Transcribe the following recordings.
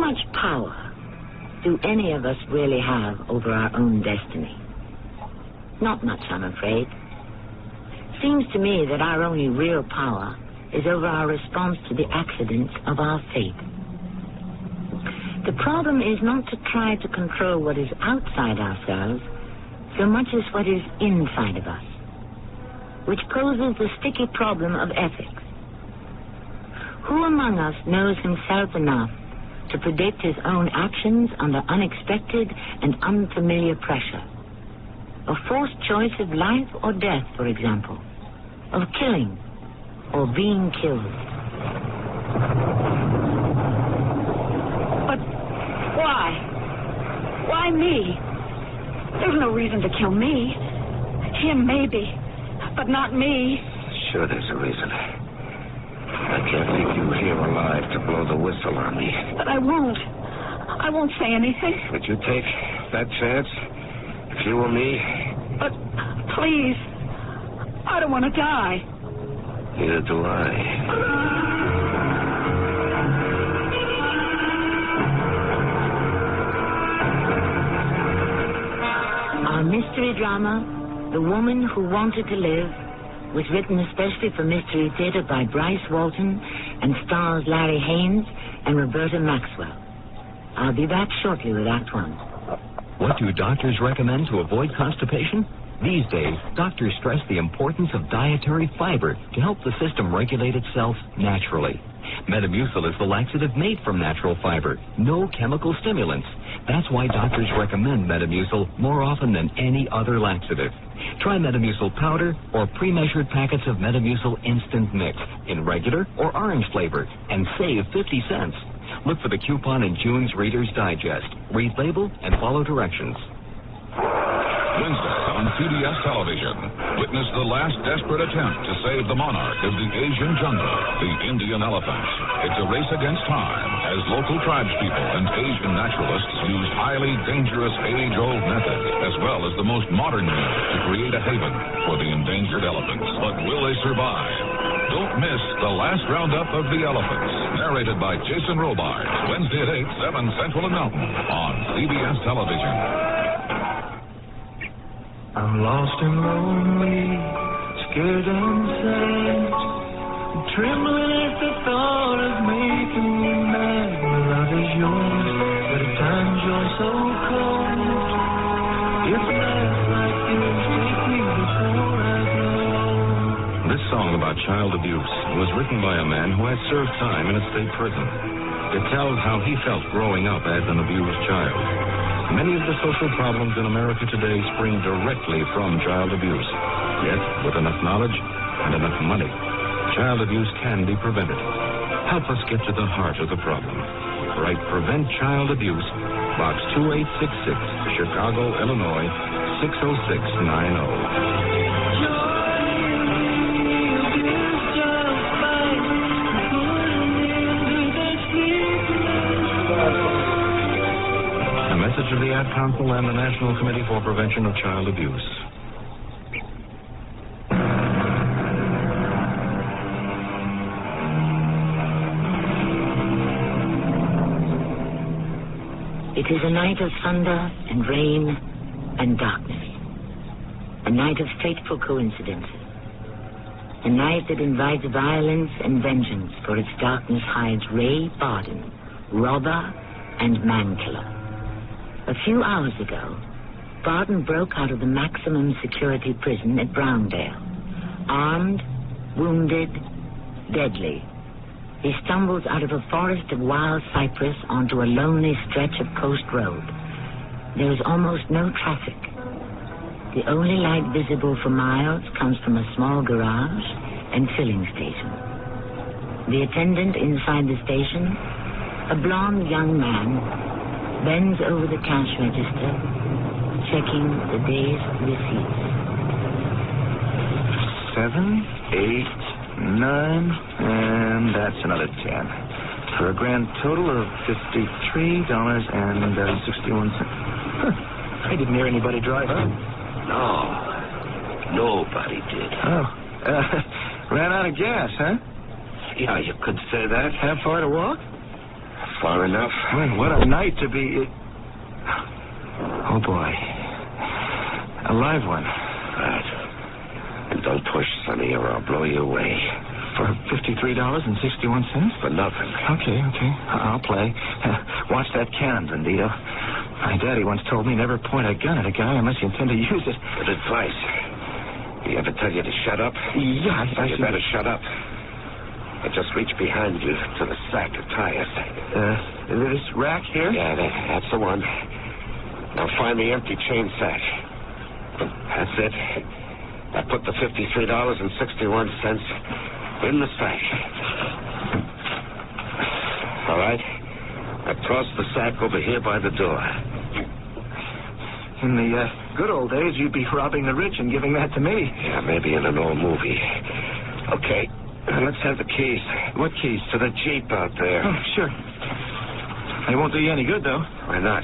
much power do any of us really have over our own destiny? Not much, I'm afraid. Seems to me that our only real power is over our response to the accidents of our fate. The problem is not to try to control what is outside ourselves so much as what is inside of us, which poses the sticky problem of ethics. Who among us knows himself enough to predict his own actions under unexpected and unfamiliar pressure? A forced choice of life or death, for example, of killing or being killed. But why? Why me? There's no reason to kill me. Him, maybe, but not me. Sure there's a reason. I can't leave you here alive to blow the whistle on me. But I won't. I won't say anything. Would you take that chance? If you were me? But please, I don't want to die. Neither do I. Our mystery drama, The Woman Who Wanted to Live, was written especially for Mystery Theater by Bryce Walton and stars Larry Haynes and Roberta Maxwell. I'll be back shortly with Act One. What do doctors recommend to avoid constipation? These days, doctors stress the importance of dietary fiber to help the system regulate itself naturally. Metamucil is the laxative made from natural fiber, no chemical stimulants. That's why doctors recommend Metamucil more often than any other laxative. Try Metamucil powder or pre-measured packets of Metamucil instant mix in regular or orange flavor and save 50 cents. Look for the coupon in June's Reader's Digest. Read label and follow directions. Wednesday on CBS television, witness the last desperate attempt to save the monarch of the Asian jungle, the Indian elephant. It's a race against time as local tribespeople and Asian naturalists use highly dangerous age-old methods as well as the most modern means to create a haven for the endangered elephants. But will they survive? Don't miss The Last Roundup of the Elephants, narrated by Jason Robards, Wednesday at 8, 7 Central and Mountain on CBS television. I'm lost and lonely, scared and sad, trembling at the thought of making you mad. My love is yours, but at times you're so cold. If nights like this take me before I go. This song about child abuse was written by a man who had served time in a state prison. It tells how he felt growing up as an abused child. Many of the social problems in America today spring directly from child abuse. Yet, with enough knowledge and enough money, child abuse can be prevented. Help us get to the heart of the problem. Write Prevent Child Abuse, Box 2866, Chicago, Illinois, 60690. Message of the Ad Council and the National Committee for Prevention of Child Abuse. It is a night of thunder and rain and darkness. A night of fateful coincidences. A night that invites violence and vengeance, for its darkness hides Ray Barden, robber and man-killer. A few hours ago, Barden broke out of the maximum security prison at Browndale. Armed, wounded, deadly. He stumbles out of a forest of wild cypress onto a lonely stretch of coast road. There is almost no traffic. The only light visible for miles comes from a small garage and filling station. The attendant inside the station, a blond young man, bends over the cash register, checking the day's receipts. 7, 8, 9, and that's another 10. For a grand total of $53.61. I didn't hear anybody drive up. No, nobody did. Oh, ran out of gas, huh? Yeah, you could say that. Have far to walk? far enough. Well, what a night to be... Oh, boy. A live one. Right. And don't push, Sonny, or I'll blow you away. For $53.61? For nothing. Okay. I'll play. Watch that cannon, Bandito. My daddy once told me never point a gun at a guy unless you intend to use it. Good advice. He ever tell you to shut up? Yeah, I You better shut up. I just reach behind you to the sack of tires. This rack here? Yeah, that's the one. Now find the empty chain sack. That's it. I put the $53.61 in the sack. All right? I tossed the sack over here by the door. In the good old days, you'd be robbing the rich and giving that to me. Yeah, maybe in an old movie. Okay, let's have the keys. What keys? To the Jeep out there. Oh, sure. They won't do you any good, though. Why not?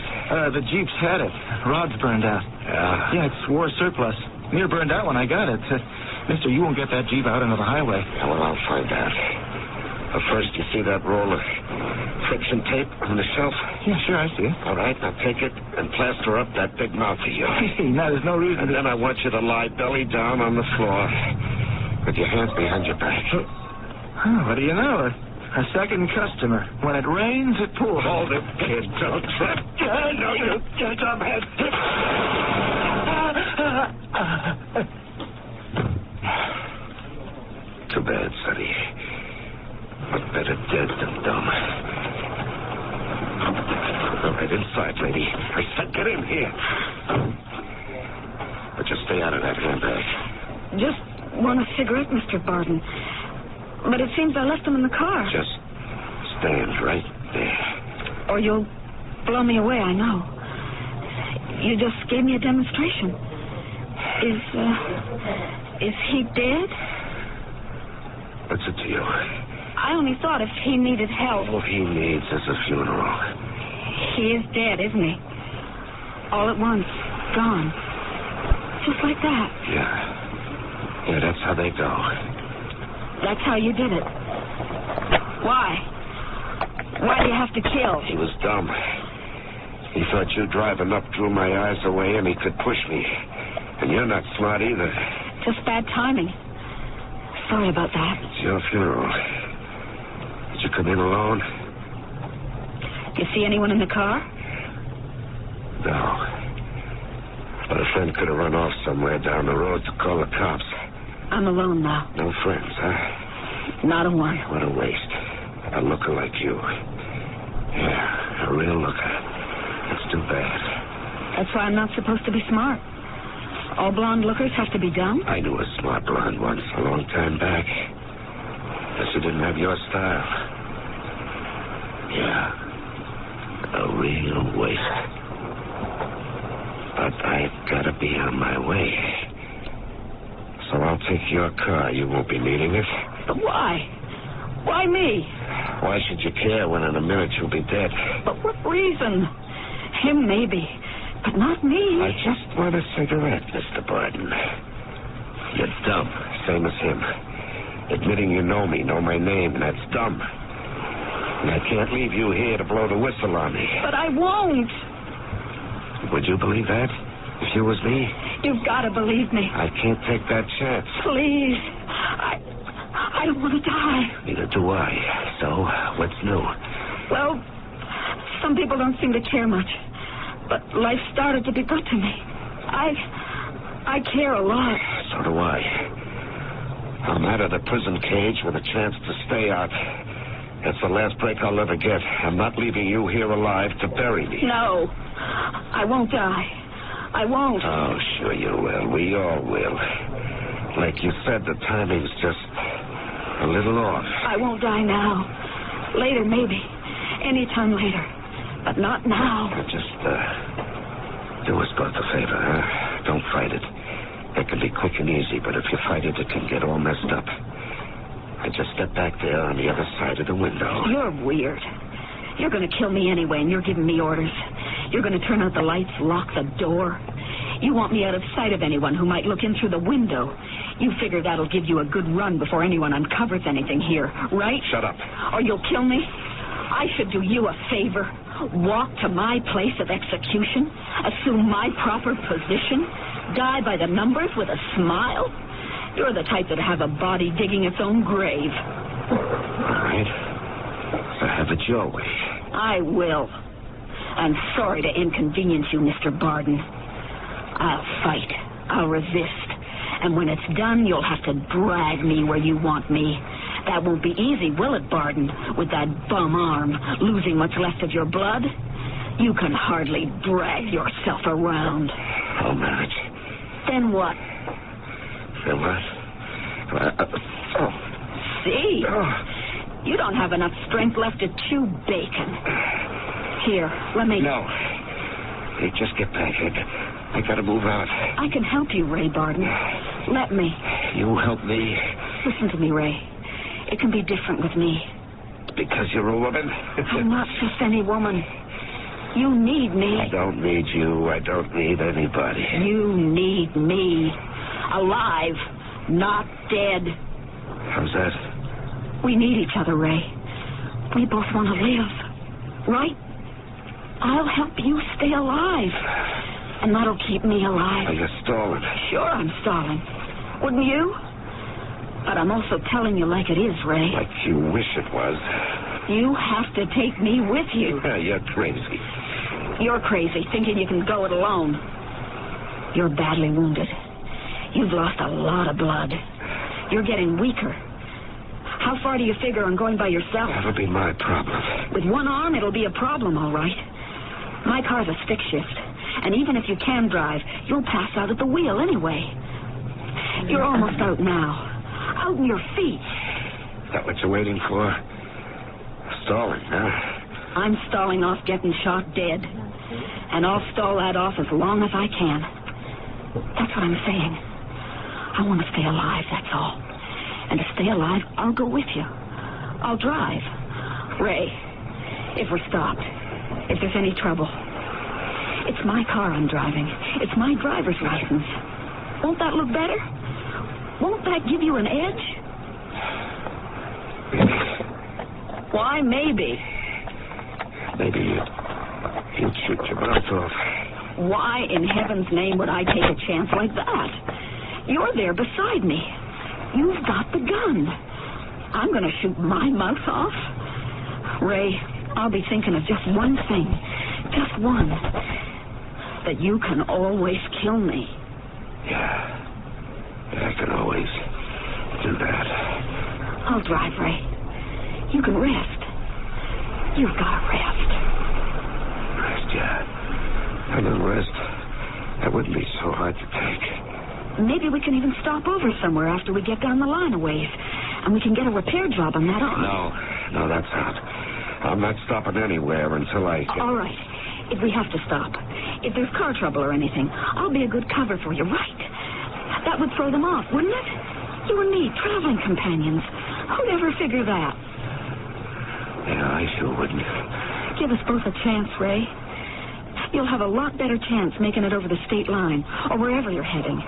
The Jeep's had it. Rod's burned out. Yeah? Yeah, it's war surplus. Near burned out when I got it. Mister, you won't get that Jeep out into the highway. Yeah, well, I'll find out. But first, you see that roll of friction tape on the shelf? Yeah, sure, I see it. All right, now take it and plaster up that big mouth of yours. Hey, now there's no reason And then I want you to lie belly down on the floor with your hands behind your back. Oh, what do you know? A second customer. When it rains, it pours. Hold it, kid. Don't trip. No, you dumbass. Too bad, Sonny. But better dead than dumb. All right, inside, lady. I said get in here. But just stay out of that handbag. Just want a cigarette, Mr. Barton. But it seems I left them in the car. Just stand right there. Or you'll blow me away, I know. You just gave me a demonstration. Is he dead? What's it to you? I only thought if he needed help. All he needs is a funeral. He is dead, isn't he? All at once. Gone. Just like that. Yeah, that's how they go. That's how you did it. Why? Why do you have to kill? He was dumb. He thought you driving up drew my eyes away and he could push me. And you're not smart either. Just bad timing. Sorry about that. It's your funeral. Did you come in alone? You see anyone in the car? No. But a friend could have run off somewhere down the road to call the cops. I'm alone now. No friends, huh? Not a one. What a waste. A looker like you. Yeah, a real looker. That's too bad. That's why I'm not supposed to be smart. All blonde lookers have to be dumb? I knew a smart blonde once, a long time back. But she didn't have your style. Yeah, a real waste. But I've got to be on my way. So I'll take your car. You won't be needing it. But why? Why me? Why should you care when in a minute you'll be dead? But what reason? Him, maybe. But not me. I just want a cigarette, Mr. Barton. You're dumb, same as him. Admitting you know me, know my name, that's dumb. And I can't leave you here to blow the whistle on me. But I won't. Would you believe that? If you was me? You've got to believe me. I can't take that chance. Please. I don't want to die. Neither do I. So, what's new? Well, some people don't seem to care much. But life started to be good to me. I care a lot. So do I. I'm out of the prison cage with a chance to stay out. That's the last break I'll ever get. I'm not leaving you here alive to bury me. No. I won't die. I won't. Oh, sure you will. We all will. Like you said, the timing's just a little off. I won't die now. Later, maybe. Anytime later. But not now. Just, do us both a favor, huh? Don't fight it. It can be quick and easy, but if you fight it, it can get all messed up. I just step back there on the other side of the window. You're weird. You're going to kill me anyway, and you're giving me orders. You're going to turn out the lights, lock the door. You want me out of sight of anyone who might look in through the window. You figure that'll give you a good run before anyone uncovers anything here, right? Shut up. Or you'll kill me. I should do you a favor. Walk to my place of execution, assume my proper position, die by the numbers with a smile. You're the type that'd have a body digging its own grave. All right. So have it your way. I will. I'm sorry to inconvenience you, Mr. Barden. I'll fight. I'll resist. And when it's done, you'll have to drag me where you want me. That won't be easy, will it, Barden? With that bum arm, losing what's left of your blood? You can hardly drag yourself around. I'll manage. Then what? Then what? See? You don't have enough strength left to chew bacon. Here, let me... No. Hey, just get back. I gotta move out. I can help you, Ray Barden. Let me. You help me? Listen to me, Ray. It can be different with me. Because you're a woman? I'm not just any woman. You need me. I don't need you. I don't need anybody. You need me. Alive, not dead. How's that? We need each other, Ray. We both want to live. Right? I'll help you stay alive. And that'll keep me alive. You're stalling. Sure, I'm stalling. Wouldn't you? But I'm also telling you like it is, Ray. Like you wish it was. You have to take me with you. You're crazy. You're crazy, thinking you can go it alone. You're badly wounded. You've lost a lot of blood. You're getting weaker. How far do you figure on going by yourself? That'll be my problem. With one arm, it'll be a problem, all right. My car's a stick shift. And even if you can drive, you'll pass out at the wheel anyway. You're almost out now. Out on your feet. Is that what you're waiting for? Stalling, huh? I'm stalling off getting shot dead. And I'll stall that off as long as I can. That's what I'm saying. I want to stay alive, that's all. And to stay alive, I'll go with you. I'll drive. Ray, if we're stopped, if there's any trouble, it's my car I'm driving. It's my driver's license. Won't that look better? Won't that give you an edge? Why, maybe? Maybe you'd shoot your mouth off. Why in heaven's name would I take a chance like that? You're there beside me. You've got the gun. I'm going to shoot my mouth off? Ray, I'll be thinking of just one thing. Just one. That you can always kill me. Yeah, I can always do that. I'll drive, Ray. You can rest. You've got to rest. Rest, yeah. And then rest. That wouldn't be so hard to take. Maybe we can even stop over somewhere after we get down the line a ways. And we can get a repair job on that arm. No, that's out. I'm not stopping anywhere until I get... All right. If we have to stop. If there's car trouble or anything, I'll be a good cover for you, right? That would throw them off, wouldn't it? You and me, traveling companions. Who'd ever figure that? Yeah, I sure wouldn't. Give us both a chance, Ray. You'll have a lot better chance making it over the state line or wherever you're heading.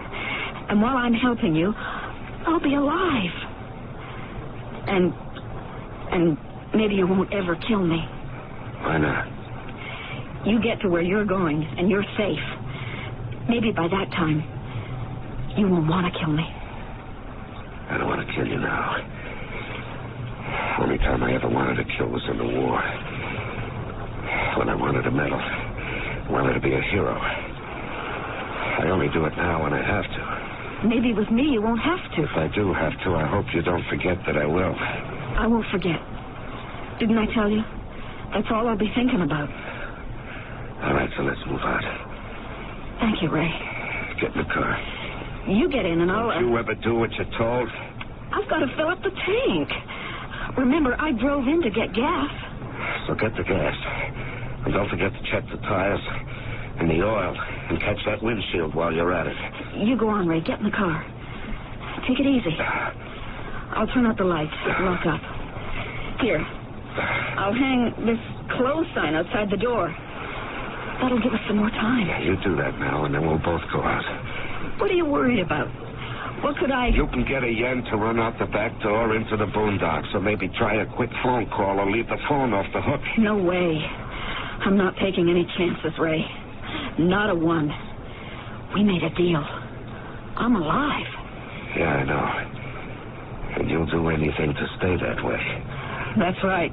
And while I'm helping you, I'll be alive. And maybe you won't ever kill me. Why not? You get to where you're going, and you're safe. Maybe by that time, you won't want to kill me. I don't want to kill you now. Only time I ever wanted to kill was in the war. When I wanted a medal. Wanted to be a hero. I only do it now when I have to. Maybe with me you won't have to. If I do have to, I hope you don't forget that I will. I won't forget. Didn't I tell you? That's all I'll be thinking about. All right, so let's move out. Thank you, Ray. Get in the car. You get in and I'll... Don't you ever do what you're told? I've got to fill up the tank. Remember, I drove in to get gas. So get the gas. And don't forget to check the tires and the oil and catch that windshield while you're at it. You go on, Ray. Get in the car. Take it easy. I'll turn out the lights. Lock up. Here. I'll hang this close sign outside the door. That'll give us some more time. Yeah, you do that now, and then we'll both go out. What are you worried about? What could I... You can get a yen to run out the back door into the boondocks, or maybe try a quick phone call or leave the phone off the hook. No way. I'm not taking any chances, Ray. Not a one. We made a deal. I'm alive. Yeah, I know. And you'll do anything to stay that way. That's right.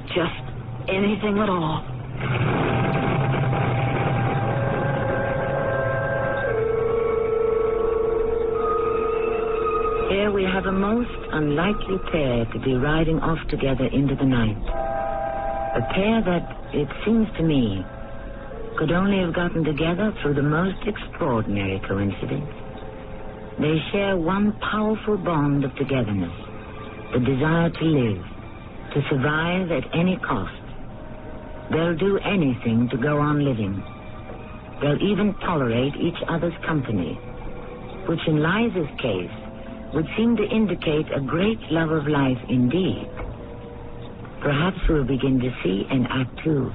Just anything at all. Here we have a most unlikely pair to be riding off together into the night. A pair that, it seems to me, could only have gotten together through the most extraordinary coincidence. They share one powerful bond of togetherness, the desire to live, to survive at any cost. They'll do anything to go on living. They'll even tolerate each other's company, which in Liza's case would seem to indicate a great love of life indeed. Perhaps we'll begin to see in Act 2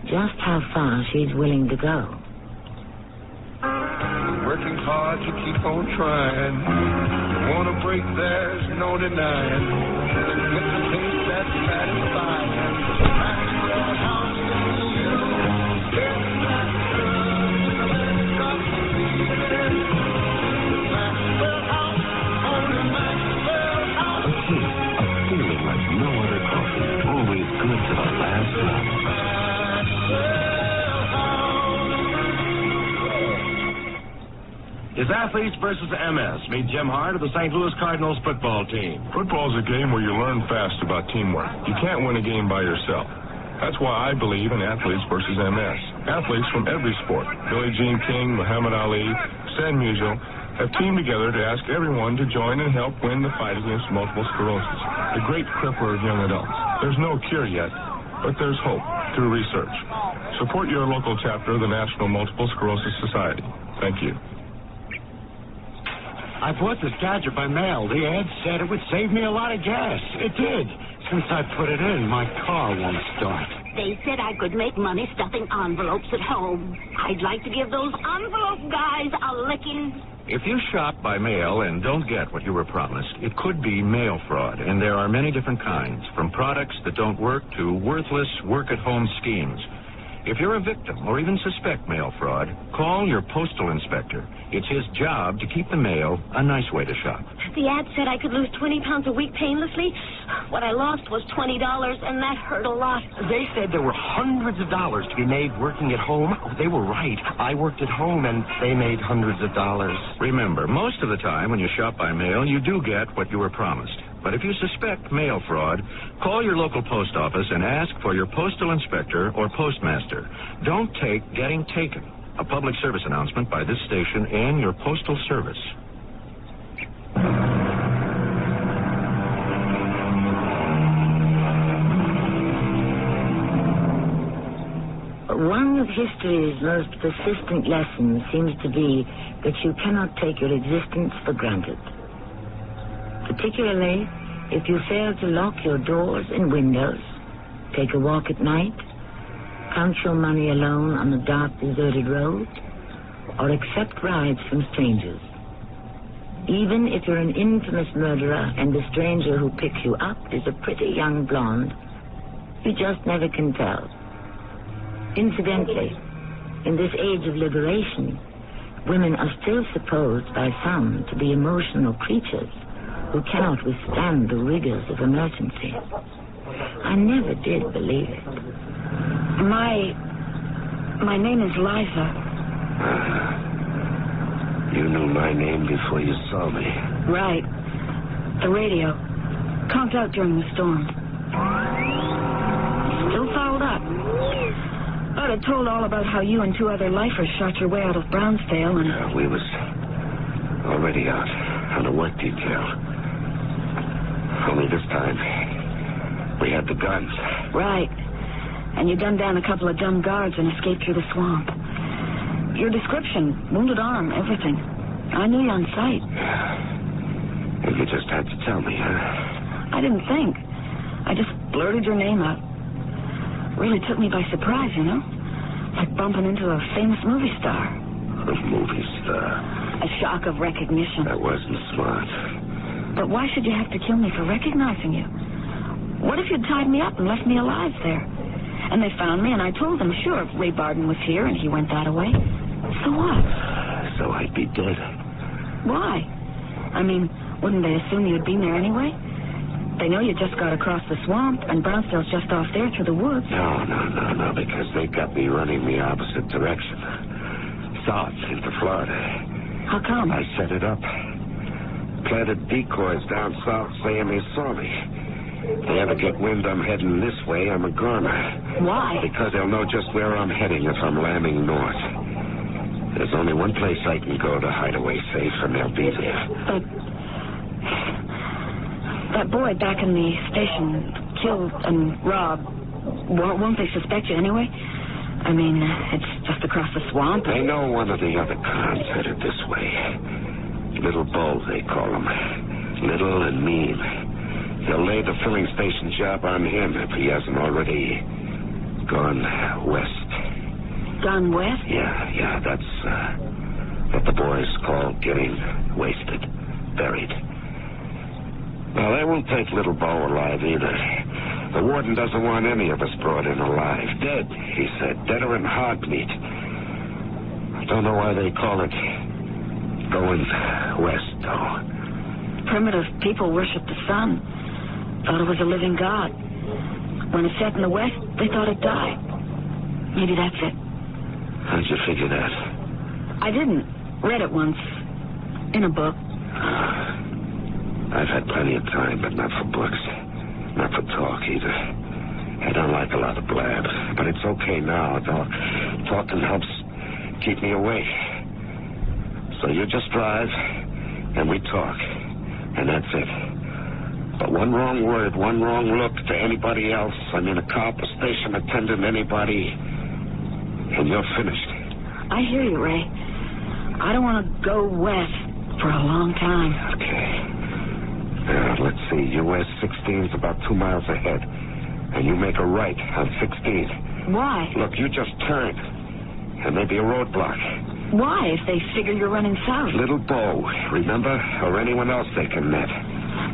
just how far she's willing to go. Working hard to keep on trying. Wanna break, there's no denying. With the things that satisfy. It's Athletes versus MS. Meet Jim Hart of the St. Louis Cardinals football team. Football's a game where you learn fast about teamwork. You can't win a game by yourself. That's why I believe in Athletes versus MS. Athletes from every sport, Billie Jean King, Muhammad Ali, San Musial, have teamed together to ask everyone to join and help win the fight against multiple sclerosis, the great cripper of young adults. There's no cure yet, but there's hope through research. Support your local chapter of the National Multiple Sclerosis Society. Thank you. I bought this gadget by mail. The ad said it would save me a lot of gas. It did. Since I put it in, my car won't start. They said I could make money stuffing envelopes at home. I'd like to give those envelope guys a licking. If you shop by mail and don't get what you were promised, it could be mail fraud, and there are many different kinds, from products that don't work to worthless work-at-home schemes. If you're a victim or even suspect mail fraud, call your postal inspector. It's his job to keep the mail a nice way to shop. The ad said I could lose 20 pounds a week painlessly. What I lost was $20, and that hurt a lot. They said there were hundreds of dollars to be made working at home. Oh, they were right. I worked at home, and they made hundreds of dollars. Remember, most of the time when you shop by mail, you do get what you were promised. But if you suspect mail fraud, call your local post office and ask for your postal inspector or postmaster. Don't take getting taken. A public service announcement by this station and your postal service. One of history's most persistent lessons seems to be that you cannot take your existence for granted. Particularly if you fail to lock your doors and windows, take a walk at night, count your money alone on a dark, deserted road, or accept rides from strangers. Even if you're an infamous murderer and the stranger who picks you up is a pretty young blonde, you just never can tell. Incidentally, in this age of liberation, women are still supposed by some to be emotional creatures who cannot withstand the rigors of emergency. I never did believe it. My name is Liza. You knew my name before you saw me. Right. The radio. Conked out during the storm. Still fouled up. I'd have told all about how you and two other lifers shot your way out of Brownsdale and... We was already out on a work detail. Only this time, we had the guns. Right. And you gunned down a couple of dumb guards and escaped through the swamp. Your description, wounded arm, everything. I knew you on sight. Yeah. You just had to tell me, huh? I didn't think. I just blurted your name out. Really took me by surprise, you know? Like bumping into a famous movie star. A movie star? A shock of recognition. That wasn't smart. But why should you have to kill me for recognizing you? What if you'd tied me up and left me alive there? And they found me, and I told them, sure, Ray Barden was here, and he went that away. So what? So I'd be dead. Why? I mean, wouldn't they assume you'd been there anyway? They know you just got across the swamp, and Brownsville's just off there through the woods. No, because they got me running the opposite direction. South, into Florida. How come? I set it up. Planted decoys down south saying they saw me. If they ever get wind I'm heading this way, I'm a goner. Why? Because they'll know just where I'm heading if I'm landing north. There's only one place I can go to hide away safe, and they'll be there. But that boy back in the station, killed and robbed, won't they suspect you anyway? I mean, it's just across the swamp. They know one of the other cons headed this way. Little Bo, they call him. Little and mean. They'll lay the filling station job on him if he hasn't already gone west. Gone west? Yeah, that's what the boys call getting wasted, buried. Well, they won't take Little Bo alive either. The warden doesn't want any of us brought in alive. Dead, he said. Deader than hog meat. I don't know why they call it going west, though. Primitive people worship the sun. Thought it was a living god. When it set in the west, they thought it died. Maybe that's it. How'd you figure that? I didn't. Read it once. In a book. I've had plenty of time, but not for books. Not for talk, either. I don't like a lot of blab, but it's okay now. Talking helps keep me awake. So you just drive, and we talk, and that's it. But one wrong word, one wrong look to anybody else, I mean a cop, a station attendant, anybody, and you're finished. I hear you, Ray. I don't want to go west for a long time. Okay. Let's see. US 16's about 2 miles ahead. And you make a right on 16. Why? Look, you just turn. And maybe a roadblock. Why, if they figure you're running south? Little Bo, remember? Or anyone else they can net.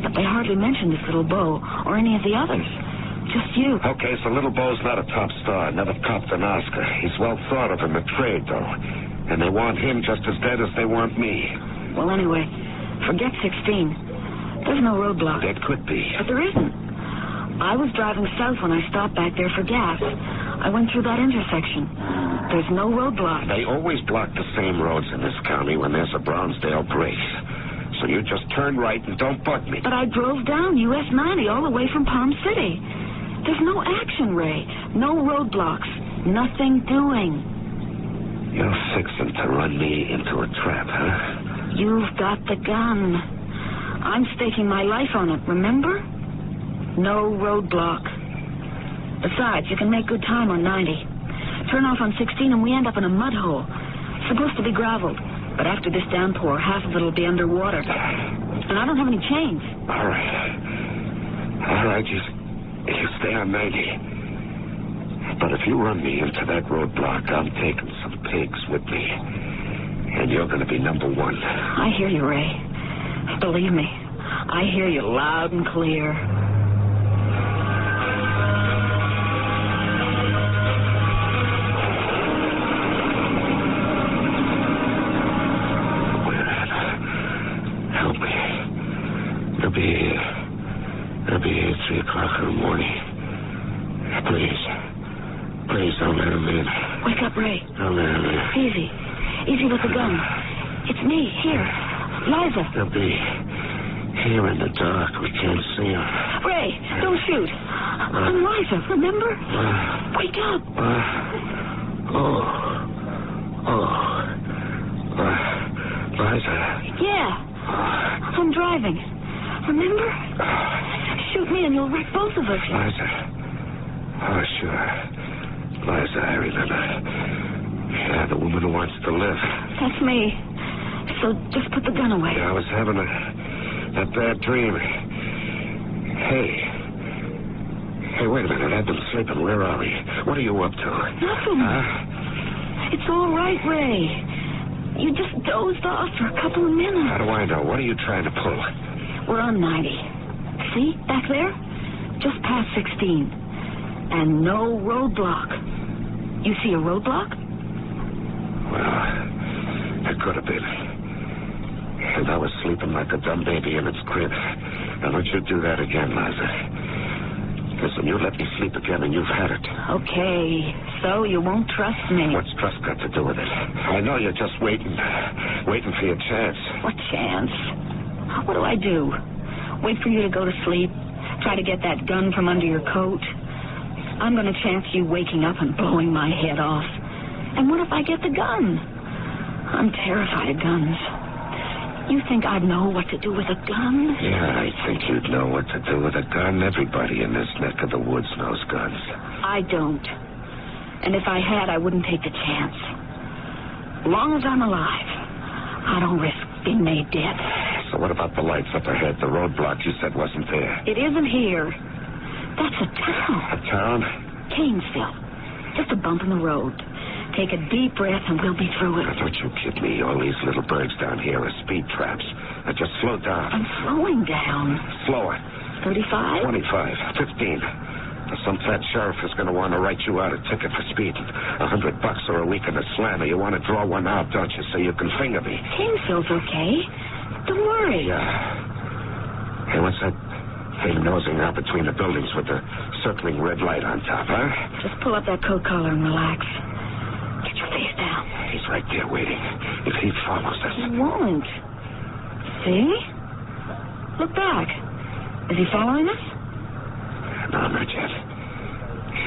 But they hardly mentioned this Little Bo or any of the others. Just you. Okay, so Little Bo's not a top star. Never copped an Oscar. He's well thought of in the trade, though. And they want him just as dead as they want me. Well, anyway, forget 16. There's no roadblock. There could be. But there isn't. I was driving south when I stopped back there for gas. I went through that intersection. There's no roadblock. They always block the same roads in this county when there's a Brownsdale break. So you just turn right and don't bug me. But I drove down US 90 all the way from Palm City. There's no action, Ray. No roadblocks. Nothing doing. You're fixing to run me into a trap, huh? You've got the gun. I'm staking my life on it, remember? No roadblock. Besides, you can make good time on 90. Turn off on 16 and we end up in a mud hole. Supposed to be graveled, but after this downpour, half of it'll be underwater. And I don't have any chains. All right, you stay on 90. But if you run me into that roadblock, I'm taking some pigs with me. And you're going to be number one. I hear you, Ray. Believe me, I hear you loud and clear. Help me. They'll be here. They'll be here at 3 o'clock in the morning. Please don't let them in. Wake up, Ray. Don't let them in. Easy with the gun. It's me, here. Liza. They'll be here in the dark. We can't see them. Ray, don't shoot. I'm Liza, remember? Wake up. Liza. Yeah. I'm driving. Remember? Shoot me and you'll wreck both of us. Liza. Oh, sure. Liza, I remember. Yeah, the woman who wants to live. That's me. So just put the gun away. Yeah, I was having a bad dream. Hey, wait a minute. I've been sleeping. Where are we? What are you up to? Nothing. Huh? It's all right, Ray. You just dozed off for a couple of minutes. How do I know? What are you trying to pull? We're on 90. See, back there? Just past 16. And no roadblock. You see a roadblock? Well, it could have been. And I was sleeping like a dumb baby in its crib. Now, don't you do that again, Liza. Listen, you let me sleep again and you've had it. Okay, so you won't trust me. What's trust got to do with it? I know you're just waiting for your chance. What chance? What do I do? Wait for you to go to sleep? Try to get that gun from under your coat? I'm going to chance you waking up and blowing my head off. And what if I get the gun? I'm terrified of guns. You think I'd know what to do with a gun? Yeah, I think you'd know what to do with a gun. Everybody in this neck of the woods knows guns. I don't. And if I had, I wouldn't take the chance. Long as I'm alive, I don't risk being made dead. So what about the lights up ahead? The roadblock you said wasn't there. It isn't here. That's a town. A town? Gainesville. Just a bump in the road. Take a deep breath and we'll be through it. Don't you kid me. All these little birds down here are speed traps. Now just slow down. I'm slowing down. Slower. 35? 25. 15. Some fat sheriff is going to want to write you out a ticket for speeding. $100 or a week in a slammer. You want to draw one out, don't you, so you can finger me? Gainesville's okay. Don't worry. Yeah. Hey, what's that thing nosing out between the buildings with the circling red light on top, huh? Just pull up that coat collar and relax. Get your face down. He's right there waiting. If he follows us... He won't. See? Look back. Is he following us? No, not yet.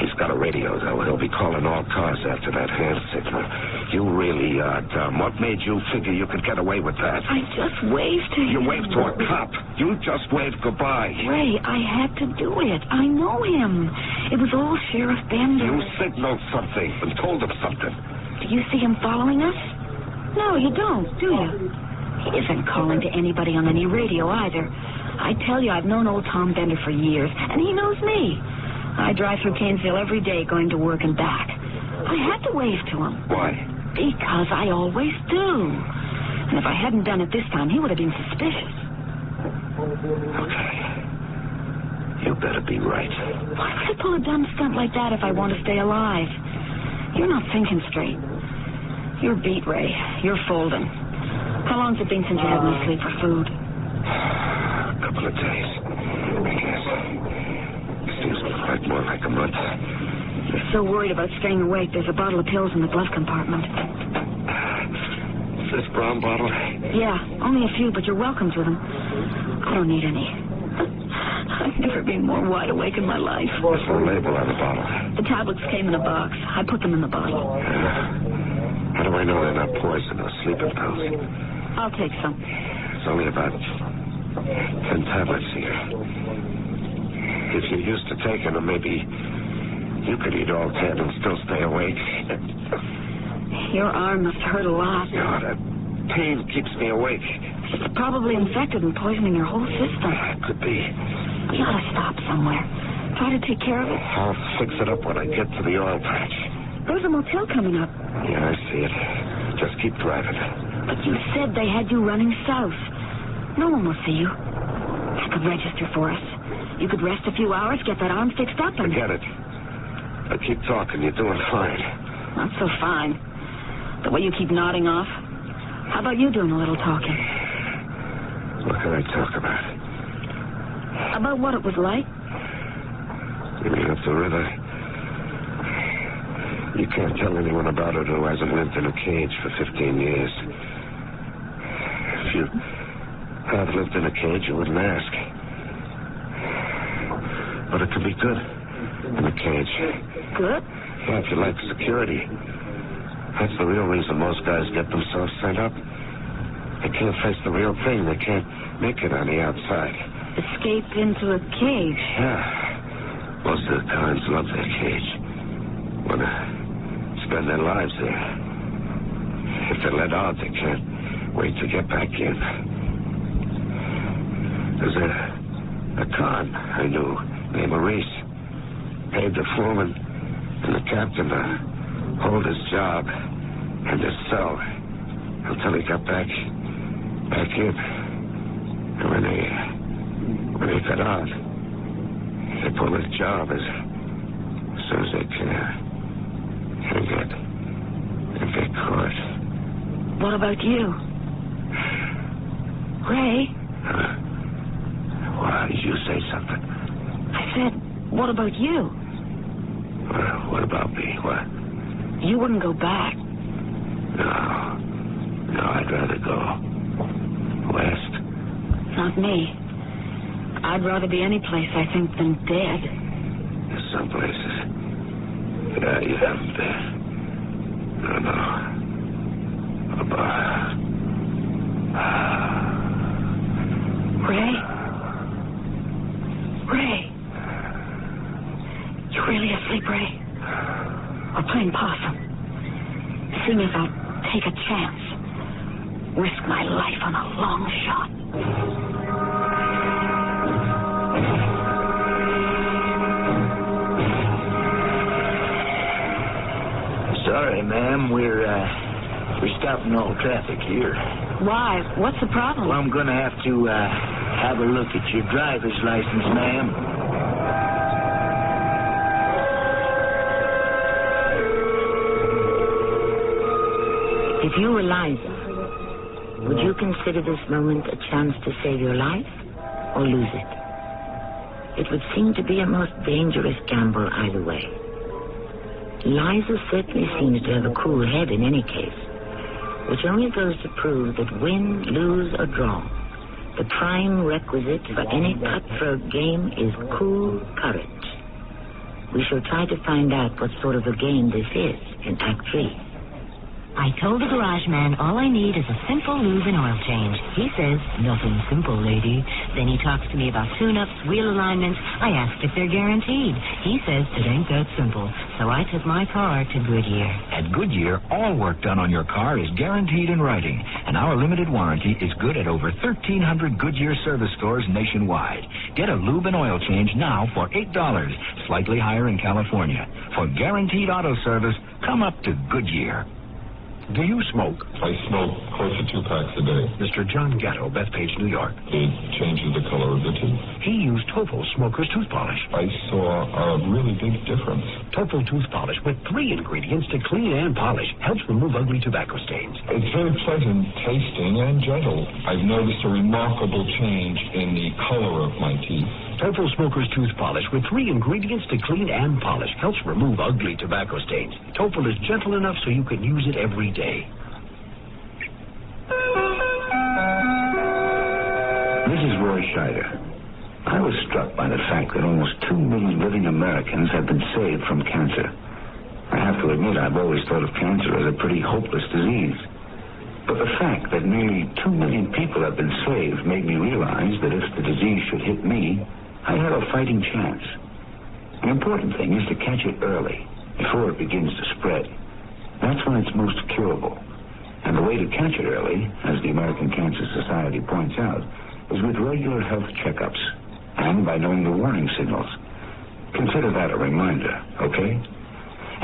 He's got a radio, though. He'll be calling all cars after that hand signal. You really are dumb. What made you figure you could get away with that? I just waved to him. You waved to a cop. You just waved goodbye. Ray, I had to do it. I know him. It was all Sheriff Bender. You signaled something and told him something. Do you see him following us? No, you don't, do you? He isn't calling to anybody on any radio either. I tell you, I've known old Tom Bender for years, and he knows me. I drive through Gainesville every day going to work and back. I had to wave to him. Why? Because I always do. And if I hadn't done it this time, he would have been suspicious. Okay. You better be right. Why would I pull a dumb stunt like that if I want to stay alive? You're not thinking straight. You're beat, Ray. You're folding. How long's it been since you had no sleep or food? A couple of days, I guess. Seems like more like a month. You're so worried about staying awake, there's a bottle of pills in the glove compartment. Is this brown bottle? Yeah, only a few, but you're welcome to them. I don't need any. I've never been more wide awake in my life. There's no label on the bottle. The tablets came in a box. I put them in the bottle. How do I know they're not poison or sleeping pills? I'll take some. It's only about 10 tablets here. If you're used to taking them, maybe you could eat all 10 and still stay awake. Your arm must hurt a lot. No, that pain keeps me awake. It's probably infected and poisoning your whole system. Could be. We ought to stop somewhere. Try to take care of it. I'll fix it up when I get to the oil patch. There's a motel coming up. Yeah, I see it. Just keep driving. But you said they had you running south. No one will see you. I could register for us. You could rest a few hours, get that arm fixed up, and... Forget it. But keep talking. You're doing fine. Not so fine. The way you keep nodding off. How about you doing a little talking? What can I talk about? About what it was like? You mean up the river? You can't tell anyone about it who hasn't lived in a cage for 15 years. If you have lived in a cage, you wouldn't ask. But it could be good in a cage. Good? Yeah, if you like security. That's the real reason most guys get themselves sent up. They can't face the real thing. They can't make it on the outside. Escape into a cage. Yeah. Most of the times love their cage. Want to spend their lives there. If they're let out, they can't wait to get back in. There's a con I knew named Maurice. Paid the foreman and the captain to hold his job and his cell. until he got back in. And when they got out, they pulled his job as soon as they can get caught. What about you? Ray? Why did you say something? I said, what about you? What about me? What? You wouldn't go back. No, I'd rather go west. Not me. I'd rather be any place, I think, than dead. Some places. Yeah, you haven't been. No. Ray? You really asleep, Ray? Or playing possum? See me if I'll take a chance. Risk my life on a long shot. Sorry, ma'am. We're stopping all traffic here. Why? What's the problem? Well, I'm going to have to have a look at your driver's license, ma'am. If you were Liza, would you consider this moment a chance to save your life or lose it? It would seem to be a most dangerous gamble either way. Liza certainly seems to have a cool head in any case, which only goes to prove that win, lose, or draw, the prime requisite for any cutthroat game is cool courage. We shall try to find out what sort of a game this is in Act 3. I told the garage man all I need is a simple lube and oil change. He says, nothing simple, lady. Then he talks to me about tune-ups, wheel alignments. I asked if they're guaranteed. He says it ain't that simple. So I took my car to Goodyear. At Goodyear, all work done on your car is guaranteed in writing, and our limited warranty is good at over 1,300 Goodyear service stores nationwide. Get a lube and oil change now for $8, slightly higher in California. For guaranteed auto service, come up to Goodyear. Do you smoke? I smoke close to 2 packs a day. Mr. John Gatto, Bethpage, New York. It changes the color of the teeth. He used Total Smoker's tooth polish. I saw a really big difference. Total tooth polish with 3 ingredients to clean and polish helps remove ugly tobacco stains. It's very pleasant tasting and gentle. I've noticed a remarkable change in the color of my teeth. Total Smoker's tooth polish with 3 ingredients to clean and polish helps remove ugly tobacco stains. Total is gentle enough so you can use it every day. This is Roy Scheider. I was struck by the fact that almost 2 million living Americans have been saved from cancer. I have to admit I've always thought of cancer as a pretty hopeless disease. But the fact that nearly 2 million people have been saved made me realize that if the disease should hit me, I have a fighting chance. The important thing is to catch it early, before it begins to spread. That's when it's most curable. And the way to catch it early, as the American Cancer Society points out, is with regular health checkups, and by knowing the warning signals. Consider that a reminder, okay?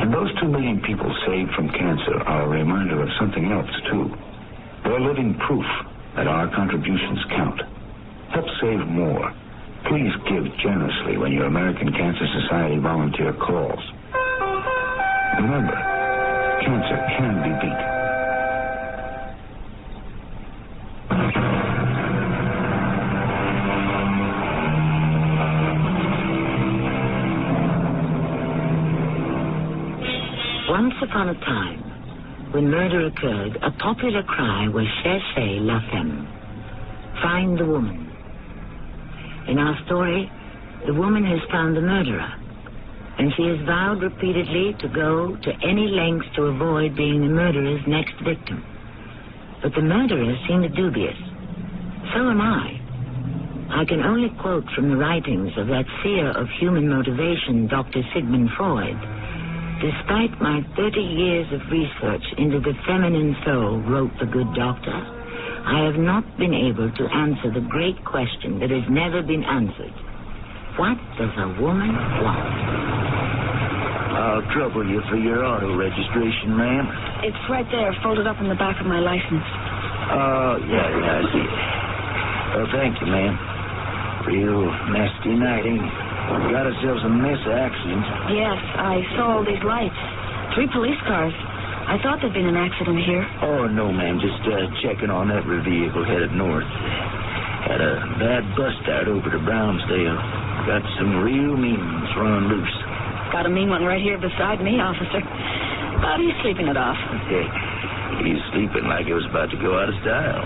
And those 2 million people saved from cancer are a reminder of something else, too. They're living proof that our contributions count. Help save more. Please give generously when your American Cancer Society volunteer calls. Remember, cancer can be beat. Once upon a time, when murder occurred, a popular cry was "Cherchez la femme," find the woman. In our story, the woman has found the murderer, and she has vowed repeatedly to go to any lengths to avoid being the murderer's next victim. But the murderer seemed dubious. So am I. I can only quote from the writings of that seer of human motivation, Dr. Sigmund Freud. Despite my 30 years of research into the feminine soul, wrote the good doctor, I have not been able to answer the great question that has never been answered. What does a woman want? I'll trouble you for your auto registration, ma'am. It's right there, folded up in the back of my license. Oh, yeah, I see it. Oh, thank you, ma'am. Real nasty night, ain't it? Got ourselves a mess of accidents. Yes, I saw all these lights. 3 police cars. I thought there'd been an accident here. Oh, no, ma'am. Just checking on every vehicle headed north. Had a bad bust out over to Brownsdale. Got some real means run loose. Got a mean one right here beside me, officer. But he's sleeping it off. Okay. He's sleeping like it was about to go out of style.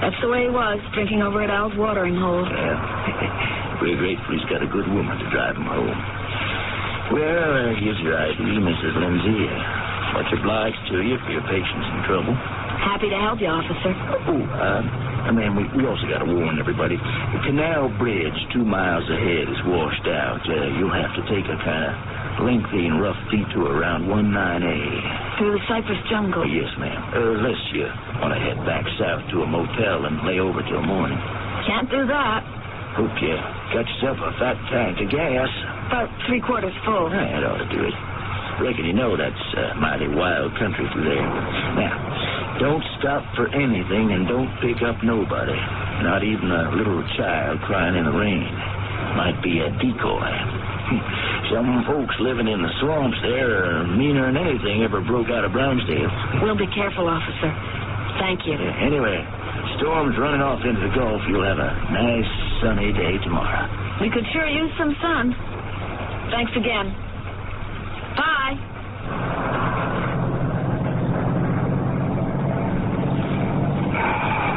That's the way he was, drinking over at Al's watering hole. Yeah. We're grateful he's got a good woman to drive him home. Well, here's your ID, Mrs. Lindsay. Much obliged to you for your patience and trouble. Happy to help you, officer. Oh, man, we also got to warn everybody. The canal bridge 2 miles ahead is washed out. You'll have to take a kind of lengthy and rough detour around 19A. Through the cypress jungle? Yes, ma'am. Unless you want to head back south to a motel and lay over till morning. Can't do that. Hope you got yourself a fat tank of gas. About 3/4 full. That ought to do it. Reckon you know that's mighty wild country through there. Now, don't stop for anything and don't pick up nobody. Not even a little child crying in the rain. Might be a decoy. Some folks living in the swamps there are meaner than anything ever broke out of Brownsdale. We'll be careful, officer. Thank you. Anyway, storm's running off into the Gulf. You'll have a nice sunny day tomorrow. We could sure use some sun. Thanks again. Bye.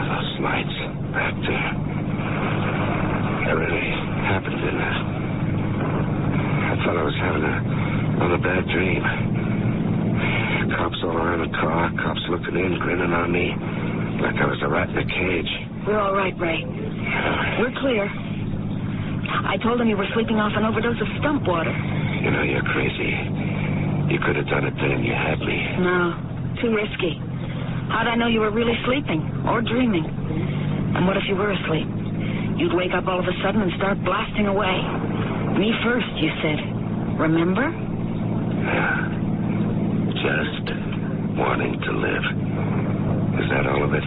Those lights back there. That really happened, didn't it? I thought I was having another bad dream. Cops all around the car, cops looking in, grinning on me, like I was a rat in a cage. We're all right, Ray. We're clear. I told them you were sleeping off an overdose of stump water. You know, you're crazy. You could have done it then. You had me. No, too risky. How'd I know you were really sleeping or dreaming? And what if you were asleep? You'd wake up all of a sudden and start blasting away. Me first, you said. Remember? Yeah. Just wanting to live. Is that all of it?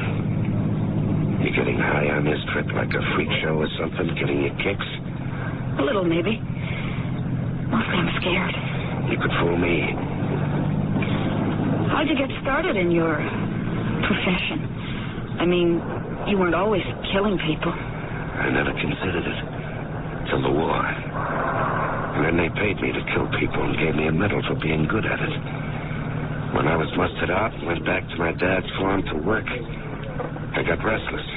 You getting high on this trip like a freak show or something? Getting you kicks? A little, maybe. Mostly I'm scared. You could fool me. How'd you get started in your profession? I mean, you weren't always killing people. I never considered it. Till the war. And then they paid me to kill people and gave me a medal for being good at it. When I was mustered out and went back to my dad's farm to work, I got restless.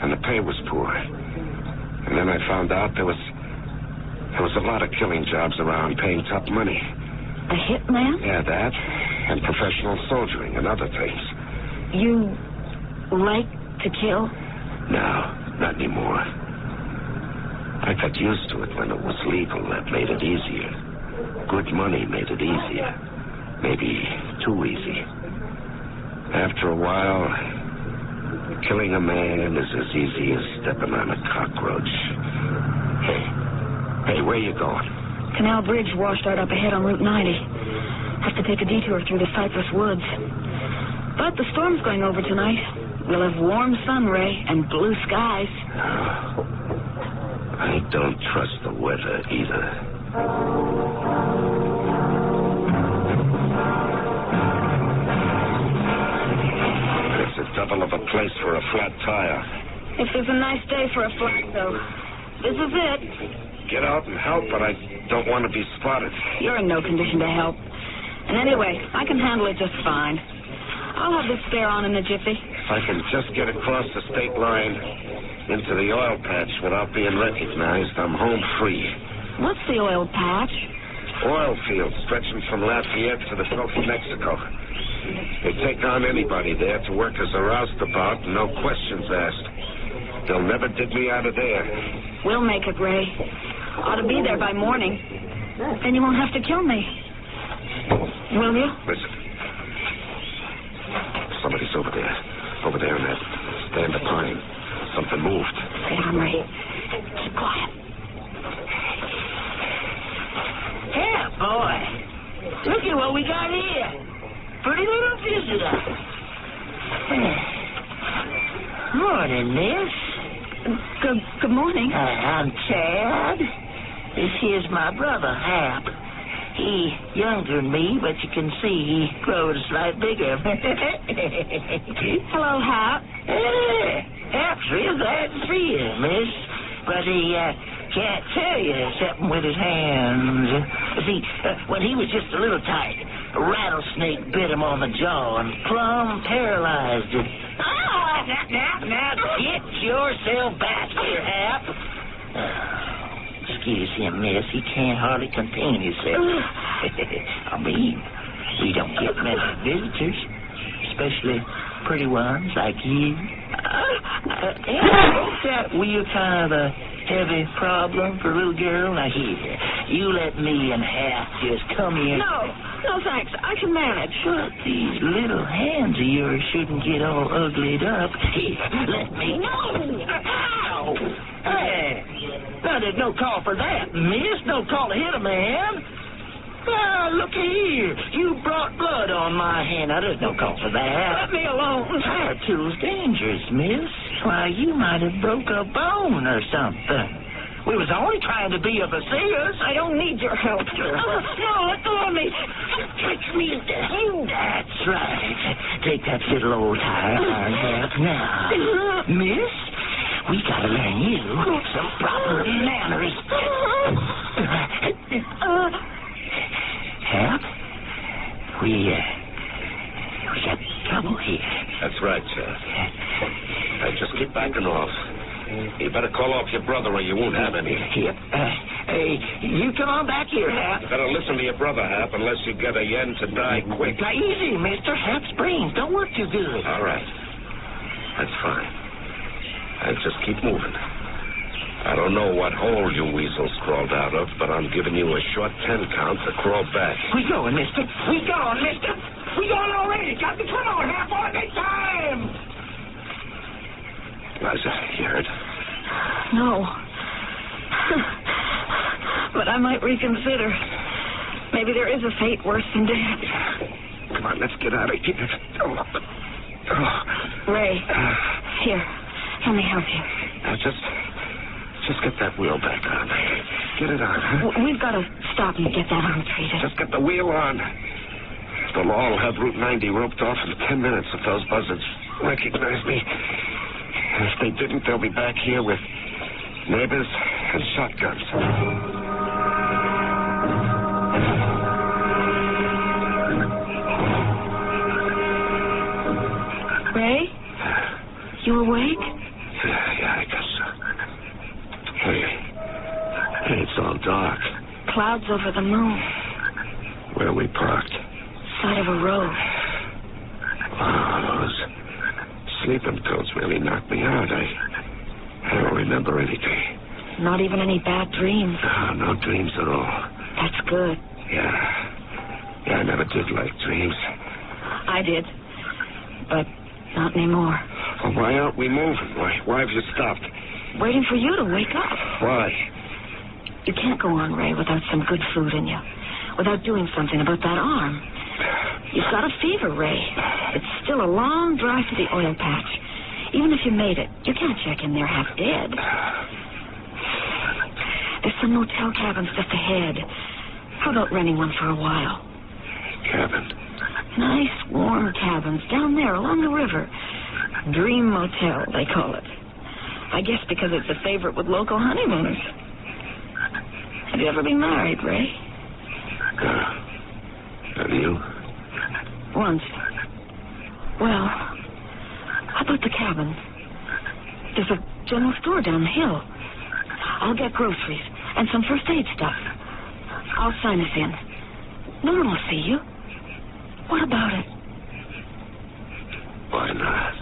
And the pay was poor. And then I found out there was a lot of killing jobs around paying top money. A hitman? Yeah, that. And professional soldiering and other things. You like to kill? No, not anymore. I got used to it when it was legal. That made it easier. Good money made it easier. Maybe too easy. After a while, killing a man is as easy as stepping on a cockroach. Hey, where you going? Canal Bridge washed right up ahead on Route 90. Have to take a detour through the cypress woods. But the storm's going over tonight. We'll have warm sun, Ray, and blue skies. I don't trust the weather either. It's a devil of a place for a flat tire. If there's a nice day for a flat, though, this is it. Get out and help, but I don't want to be spotted. You're in no condition to help. And anyway, I can handle it just fine. I'll have this spare on in a jiffy. If I can just get across the state line into the oil patch without being recognized, I'm home free. What's the oil patch? Oil fields stretching from Lafayette to the Gulf of Mexico. They take on anybody there to work as a roustabout, no questions asked. They'll never dig me out of there. We'll make it, Ray. Ought to be there by morning. Then you won't have to kill me. Will you? Listen. Somebody's over there. Over there in that stand of pine. Something moved. Stay on, Ray. Keep quiet. Yeah, boy. Look at what we got here. Pretty little visitor. Morning, miss. Good morning. I'm Chad. This here's my brother, Hap. He younger than me, but you can see he grows a slight bigger. Hello, Hap. Hap's real glad to see you, miss. But he can't tell you something with his hands. See, when he was just a little tight, a rattlesnake bit him on the jaw and plumb paralyzed him. Now, get yourself back here, Hap. Excuse him, miss. He can't hardly contain himself. I mean, we don't get many visitors, especially pretty ones like you. Ain't that wheel kind of a heavy problem for a little girl? Now, here, you let me and Hap just come here. No, thanks. I can manage. But these little hands of yours shouldn't get all uglied up. Here, let me. No! Ow! Hey, now, there's no call for that, miss. No call to hit a man. Ah, look here. You brought blood on my hand. Now, there's no call for that. Let me alone. Fire tool's dangerous, miss. Why, you might have broke a bone or something. We was only trying to be of assistance. I don't need your help, sir. No, let go of me. Touch me. That's right. Take that little old iron hat now. Miss, we gotta learn you some proper manners. Hap, we got trouble here. That's right, sir. Just keep backing off. You better call off your brother or you won't have any. Yep. Hey, you come on back here, Hap. You better listen to your brother, Hap, unless you get a yen to die quick. Now, easy, mister. Hap's brains don't work too good. All right. That's fine. I'll just keep moving. I don't know what hole you weasels crawled out of, but I'm giving you a short 10 count to crawl back. We going, mister. We going, mister. We going already. Got the come on, Hap. On big time. Liza, you heard? No. But I might reconsider. Maybe there is a fate worse than death. Come on, let's get out of here. Ray, here. Let me help you. Now, just get that wheel back on. Get it on, huh? We've got to stop and get that arm treated. Just get the wheel on. The law will have Route 90 roped off in 10 minutes if those buzzards recognize me. If they didn't, they'll be back here with neighbors and shotguns. Ray? You awake? Yeah, I guess so. Hey, it's all dark. Clouds over the moon. Where are we parked? Side of a road. Wow, those sleeping pills really knocked me out. I don't remember anything. Not even any bad dreams. No dreams at all. That's good. Yeah, I never did like dreams. I did. But not anymore. Well, why aren't we moving? Why have you stopped? Waiting for you to wake up. Why? You can't go on, Ray, without some good food in you. Without doing something about that arm. You've got a fever, Ray. It's still a long drive to the oil patch. Even if you made it, you can't check in there half dead. There's some motel cabins just ahead. How about renting one for a while? Cabin? Nice, warm cabins down there along the river. Dream Motel, they call it. I guess because it's a favorite with local honeymooners. Have you ever been married, Ray? Have you? Once. Well, how about the cabin? There's a general store down the hill. I'll get groceries and some first aid stuff. I'll sign us in. No one will see you. What about it? Why not?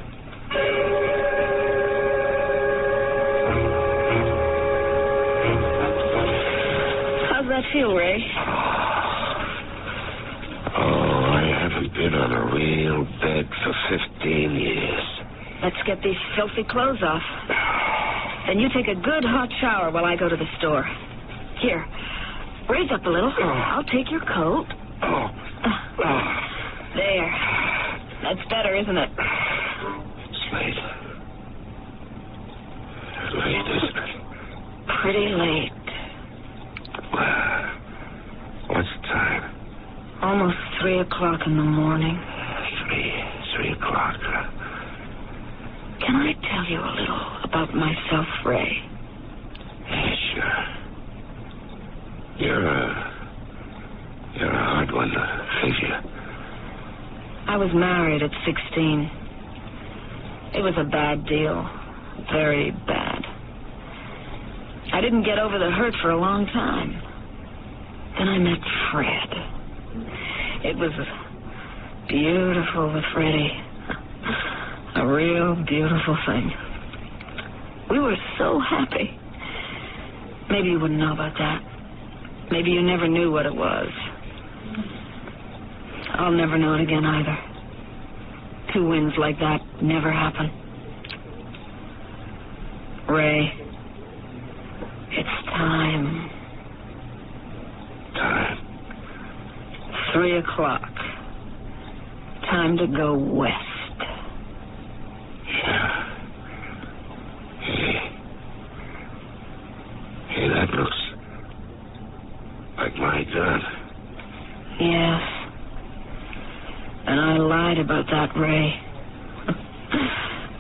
How's that feel, Ray? I haven't been on a real bed for 15 years. Let's get these filthy clothes off. Then you take a good hot shower while I go to the store. Here, raise up a little. I'll take your coat. There. That's better, isn't it? It's late. Late, isn't it? Pretty late. What's the time? Almost 3 o'clock in the morning. 3 o'clock. Can I tell you a little about myself, Ray? Yeah, sure. You're a hard one to figure. I was married at 16. It was a bad deal. Very bad. I didn't get over the hurt for a long time. Then I met Fred. It was beautiful with Freddie. A real beautiful thing. We were so happy. Maybe you wouldn't know about that. Maybe you never knew what it was. I'll never know it again either. 2 wins like that never happen. Ray, it's time. Time? 3 o'clock. Time to go west. Yeah. Hey, that looks like my gun. Yes. And I lied about that, Ray.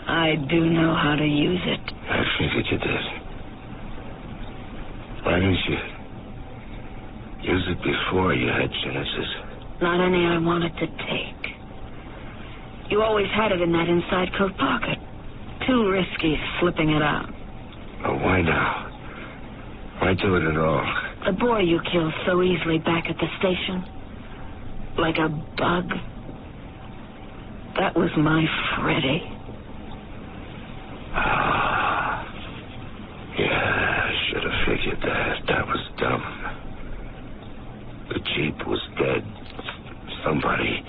I do know how to use it. I figured you did. Why didn't you use it before you had chances? Not any I wanted to take. You always had it in that inside coat pocket. Too risky slipping it out. Oh, why now? Why do it at all? The boy you killed so easily back at the station. Like a bug. That was my Freddie. Yeah, I should have figured that. That was dumb. The Jeep was dead. Somebody.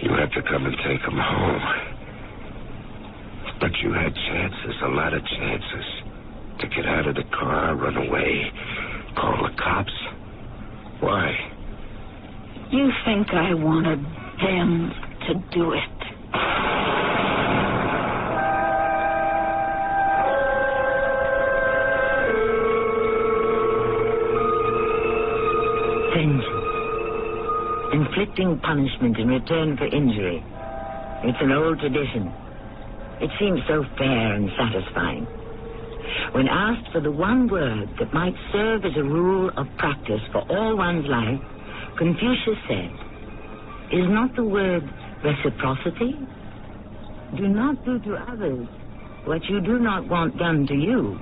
You had to come and take him home. But you had chances, a lot of chances. To get out of the car, run away, call the cops. Why? You think I wanted them to do it? Vengeance. Inflicting punishment in return for injury. It's an old tradition. It seems so fair and satisfying. When asked for the one word that might serve as a rule of practice for all one's life, Confucius said, "Is not the word reciprocity? Do not do to others what you do not want done to you,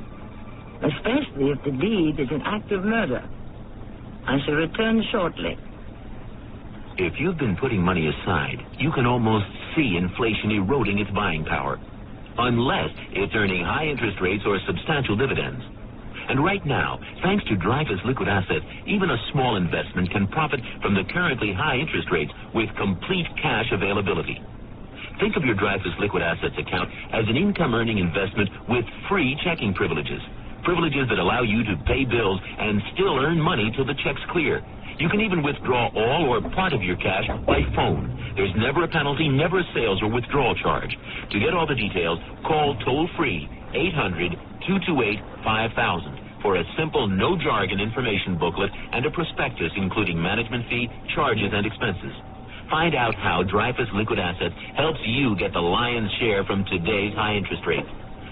especially if the deed is an act of murder." I shall return shortly. If you've been putting money aside, you can almost see inflation eroding its buying power, unless it's earning high interest rates or substantial dividends. And right now, thanks to Dreyfus Liquid Assets, even a small investment can profit from the currently high interest rates with complete cash availability. Think of your Dreyfus Liquid Assets account as an income-earning investment with free checking privileges. Privileges that allow you to pay bills and still earn money till the checks clear. You can even withdraw all or part of your cash by phone. There's never a penalty, never a sales or withdrawal charge. To get all the details, call toll-free 800-228-5000 for a simple, no-jargon information booklet and a prospectus including management fee, charges, and expenses. Find out how Dreyfus Liquid Assets helps you get the lion's share from today's high interest rates.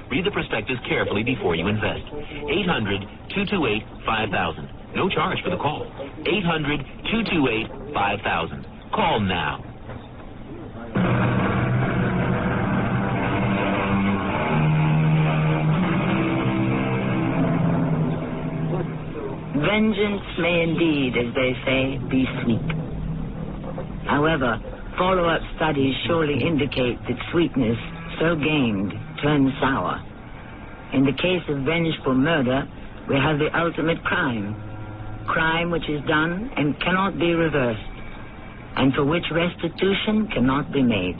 Read the prospectus carefully before you invest. 800-228-5000. No charge for the call. 800-228-5000. Call now. Vengeance may indeed, as they say, be sweet. However, follow-up studies surely indicate that sweetness so gained turns sour. In the case of vengeful murder, we have the ultimate crime. Crime which is done and cannot be reversed, and for which restitution cannot be made.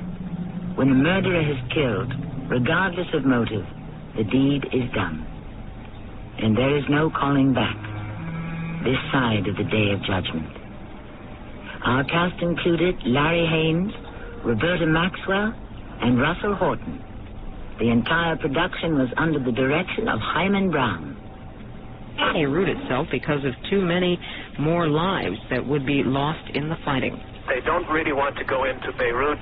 When a murderer has killed, regardless of motive, the deed is done. And there is no calling back. this side of the Day of Judgment. Our cast included Larry Haynes, Roberta Maxwell, and Russell Horton. The entire production was under the direction of Hyman Brown. Erude itself because of too many more lives that would be lost in the fighting. They don't really want to go into Beirut.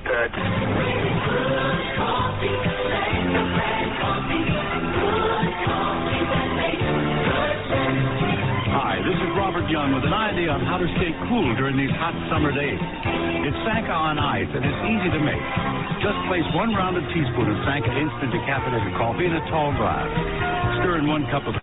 Hi, this is Robert Young with an idea on how to stay cool during these hot summer days. It's Sanka on ice, and it's easy to make. Just place 1 rounded teaspoon of Sanka instant decaffeinated coffee in a tall glass. Stir in 1 cup of